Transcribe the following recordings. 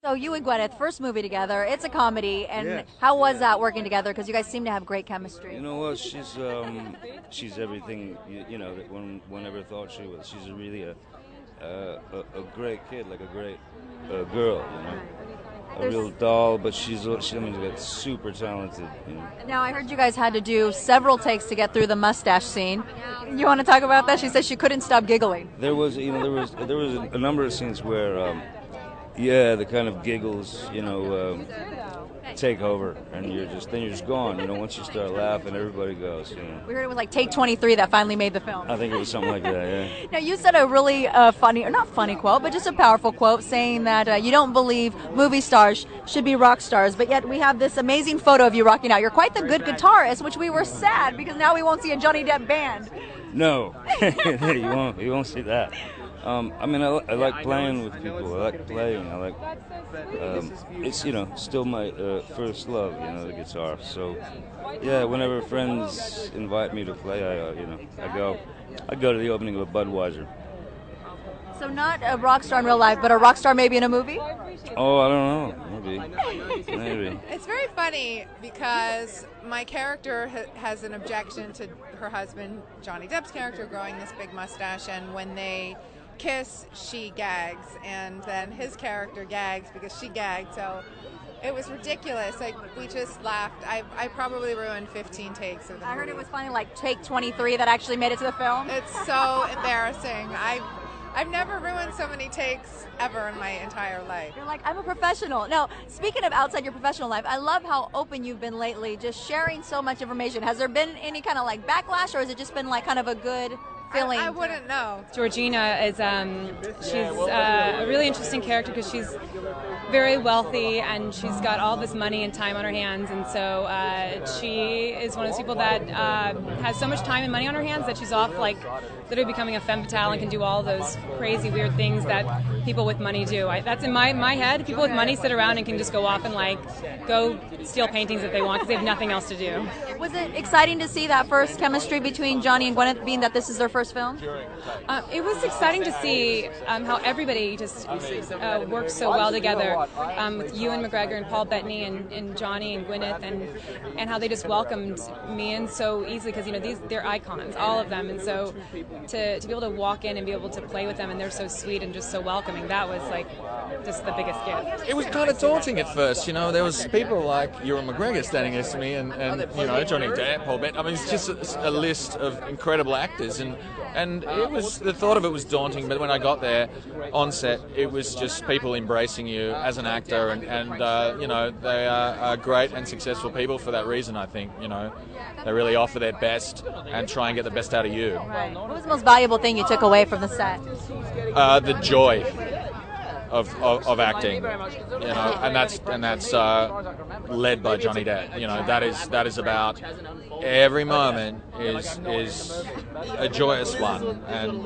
So you and Gwyneth, first movie together. It's a comedy, and Yes, how was yeah. that working together? Because you guys seem to have great chemistry. You know what? She's everything that one ever thought she was. She's really a great kid, like a great girl. A real doll, but she's super talented. Now I heard you guys had to do several takes to get through the mustache scene. You want to talk about that? She says she couldn't stop giggling. There was a number of scenes where the kind of giggles take over, and you're just gone. Once you start laughing, everybody goes. We heard it was like take 23 that finally made the film. I think it was something like that. Yeah. Now you said a really funny, or not funny quote, but just a powerful quote saying that you don't believe movie stars should be rock stars, but yet we have this amazing photo of you rocking out. You're quite the good guitarist, which we were sad because now we won't see a Johnny Depp band. No, you won't see that. I like playing with people. I like playing. It's still my first love, the guitar. So yeah, whenever friends invite me to play, I go. I go to the opening of a Budweiser. So not a rock star in real life, but a rock star maybe in a movie? Oh, I don't know. Maybe. It's very funny because my character has an objection to her husband, Johnny Depp's character, growing this big mustache, and when they kiss, she gags, and then his character gags because she gagged. So it was ridiculous. Like, we just laughed. I probably ruined 15 takes of the movie. I heard it was funny, like take 23 that actually made it to the film. It's so embarrassing. I've never ruined so many takes ever in my entire life. You're like, I'm a professional. Now, speaking of outside your professional life, I love how open you've been lately, just sharing so much information. Has there been any kind of like backlash, or has it just been like kind of a good feeling? I wouldn't know. Georgina is she's a really interesting character because she's very wealthy and she's got all this money and time on her hands, and so she is one of those people that has so much time and money on her hands that she's off like literally becoming a femme fatale and can do all those crazy weird things that people with money do. That's in my head. People with money sit around and can just go off and like go steal paintings if they want because they have nothing else to do. Was it exciting to see that first chemistry between Johnny and Gwyneth, being that this is their first film? It was exciting to see how everybody just works so well together, with Ewan McGregor and Paul Bettany and Johnny and Gwyneth, and how they just welcomed me in so easily because they're icons, all of them, and so to be able to walk in and be able to play with them, and they're so sweet and just so welcoming, that was like just the biggest gift. It was kind of daunting at first, there was people like Ewan McGregor standing next to me and Johnny Depp, Paul Bettany. I mean, it's just a list of incredible actors, and it was, the thought of it was daunting, but when I got there on set, it was just people embracing you as an actor, and they are great and successful people for that reason, I think. They really offer their best and try and get the best out of you. Right. What was the most valuable thing you took away from the set? The joy of acting, and that's led by Johnny Depp. That is about every moment is a joyous one, and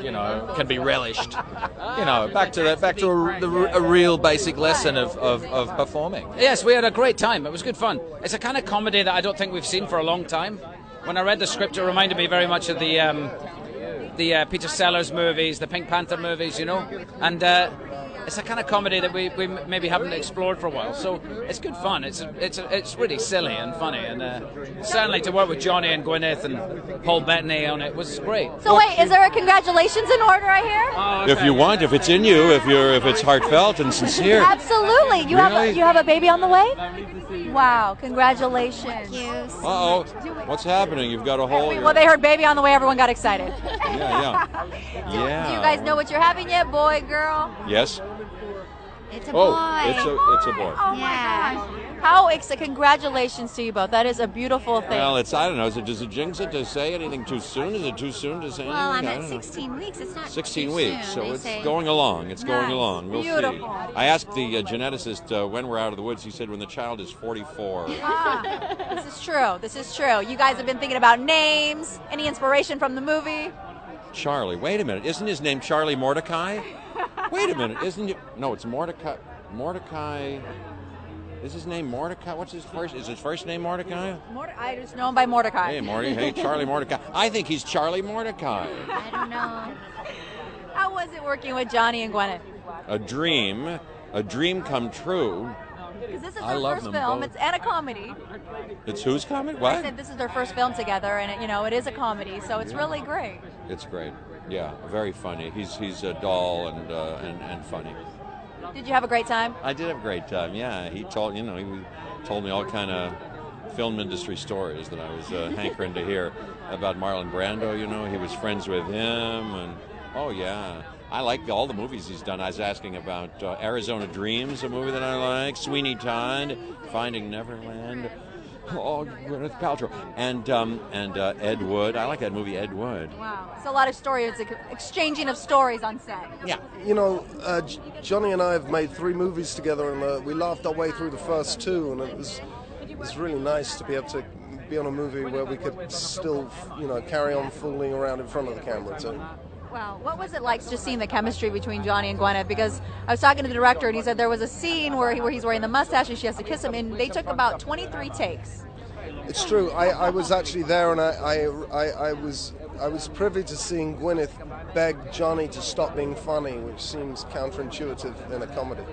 can be relished. Back to a real basic lesson of performing. Yes, we had a great time. It was good fun. It's a kind of comedy that I don't think we've seen for a long time. When I read the script, it reminded me very much of the Peter Sellers movies, the Pink Panther movies, and it's a kind of comedy that we maybe haven't explored for a while. So it's good fun. It's really silly and funny, and certainly to work with Johnny and Gwyneth and Paul Bettany on it was great. So wait, is there a congratulations in order, I hear? Oh, okay. If you want, if it's in you, if it's heartfelt and sincere. Absolutely. You have a baby on the way? Wow, congratulations. Thank you. Uh-oh, what's happening? You've got a whole... Well, they heard baby on the way, everyone got excited. Yeah. Do you guys know what you're having yet, boy, girl? Yes? It's a boy. It's a boy. Oh my gosh. How congratulations to you both. That is a beautiful thing. Well, I don't know. Does it jinx it to say anything too soon? Is it too soon to say anything? Well, I'm at 16 weeks. It's not 16 too weeks, soon. so They it's say. going along. It's going Nice. along. We'll Beautiful. see. I asked the geneticist when we're out of the woods. He said when the child is 44. This is true. This is true. You guys have been thinking about names. Any inspiration from the movie? Charlie. Wait a minute. Isn't his name Charlie Mordecai? Wait a minute. Isn't it? No, it's Mordecai. Mordecai. Is his name Mordecai? What's his first? Is his first name Mordecai? I just know him by Mordecai. Hey, Morty. Hey, Charlie Mordecai. I think he's Charlie Mordecai. I don't know. How was it working with Johnny and Gwyneth? A dream. a dream come true. Because this is I their love first them film. both. It's and a comedy. It's whose comedy? I What? said this is their first film together, and it is a comedy, so it's really great. It's great. Yeah, very funny. He's a doll and funny. Did you have a great time? I did have a great time. Yeah, he told me all kind of film industry stories that I was hankering to hear about Marlon Brando. He was friends with him, and oh yeah, I like all the movies he's done. I was asking about Arizona Dreams, a movie that I like, Sweeney Todd, Finding Neverland. Oh, Gwyneth Paltrow and Ed Wood. I like that movie, Ed Wood. Wow, it's a lot of stories. It's like exchanging of stories on set. Yeah. Johnny and I have made 3 movies together, and we laughed our way through the first 2, and it was really nice to be able to be on a movie where we could still, carry on fooling around in front of the camera too. Wow, what was it like just seeing the chemistry between Johnny and Gwyneth? Because I was talking to the director, and he said there was a scene where he's wearing the mustache and she has to kiss him, and they took about 23 takes. It's true. I was actually there, and I was privy to seeing Gwyneth beg Johnny to stop being funny, which seems counterintuitive in a comedy.